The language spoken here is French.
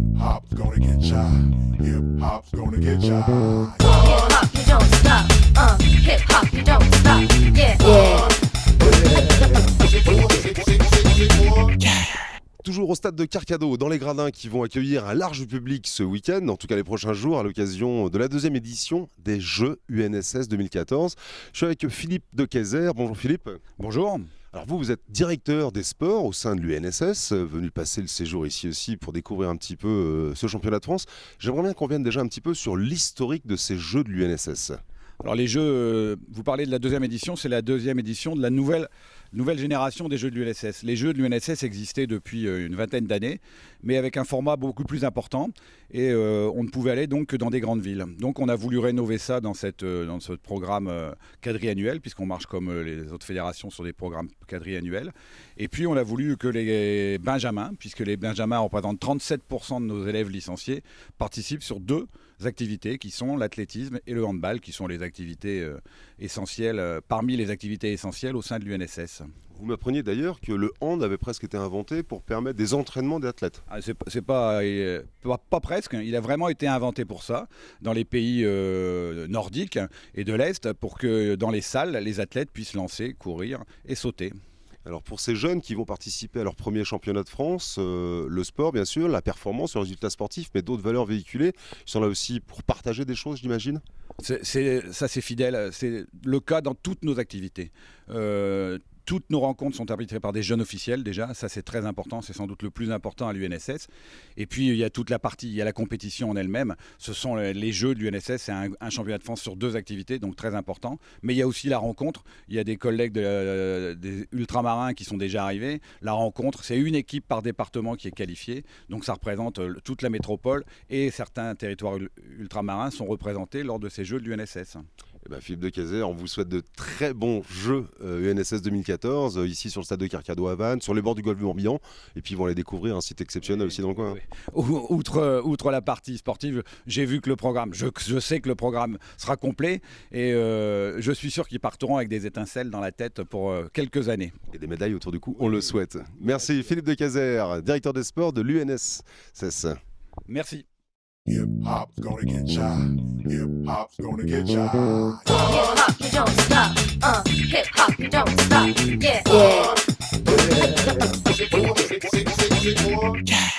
Hip hop's gonna get ya. Hip hop's gonna get ya. Hip hop, you don't stop. Hip hop, you don't stop. Yeah. Toujours au stade de Carcado, dans les Gradins, qui vont accueillir un large public ce week-end, en tout cas les prochains jours, à l'occasion de la deuxième édition des Jeux UNSS 2014. Je suis avec Philippe de Kayser. Bonjour Philippe. Bonjour. Alors vous êtes directeur des sports au sein de l'UNSS, venu passer le séjour ici aussi pour découvrir un petit peu ce championnat de France. J'aimerais bien qu'on vienne déjà un petit peu sur l'historique de ces Jeux de l'UNSS. Alors les Jeux, vous parlez de la deuxième édition, c'est la deuxième édition de la nouvelle génération des Jeux de l'UNSS. Les Jeux de l'UNSS existaient depuis une vingtaine d'années, mais avec un format beaucoup plus important. Et on ne pouvait aller donc que dans des grandes villes. Donc on a voulu rénover ça dans ce programme quadriannuel, puisqu'on marche comme les autres fédérations sur des programmes quadriannuels. Et puis on a voulu que les Benjamins, puisque les Benjamins représentent 37% de nos élèves licenciés, participent sur deux activités qui sont l'athlétisme et le handball, qui sont les activités essentielles, parmi les activités essentielles au sein de l'UNSS. Vous m'appreniez d'ailleurs que le hand avait presque été inventé pour permettre des entraînements d'athlètes. Ah, c'est pas presque, il a vraiment été inventé pour ça, dans les pays nordiques et de l'Est, pour que dans les salles, les athlètes puissent lancer, courir et sauter. Alors pour ces jeunes qui vont participer à leur premier championnat de France, le sport bien sûr, la performance, le résultat sportif, mais d'autres valeurs véhiculées, ils sont là aussi pour partager des choses, j'imagine. Ça c'est fidèle, c'est le cas dans toutes nos activités. Toutes nos rencontres sont arbitrées par des jeunes officiels déjà, ça c'est très important, c'est sans doute le plus important à l'UNSS. Et puis il y a toute la partie, il y a la compétition en elle-même, ce sont les jeux de l'UNSS, c'est un championnat de France sur deux activités, donc très important. Mais il y a aussi la rencontre, il y a des collègues des ultramarins qui sont déjà arrivés. La rencontre, c'est une équipe par département qui est qualifiée, donc ça représente toute la métropole et certains territoires ultramarins sont représentés lors de ces jeux de l'UNSS. Eh ben, Philippe de Kayser, on vous souhaite de très bons Jeux UNSS 2014, ici sur le stade de Carcado à Vannes, sur les bords du golfe du Morbihan, et puis ils vont aller découvrir un site exceptionnel aussi dans le coin. Oui. Outre la partie sportive, j'ai vu que le programme, je sais que le programme sera complet, et je suis sûr qu'ils partiront avec des étincelles dans la tête pour quelques années. Et des médailles autour du cou, on le souhaite. Merci Philippe de Kayser, directeur des sports de l'UNSS. Merci. Hip hop's gonna get ya. Hip hop's gonna get ya. Hip hop, you don't stop. Hip hop, you don't stop. Yeah. Yeah.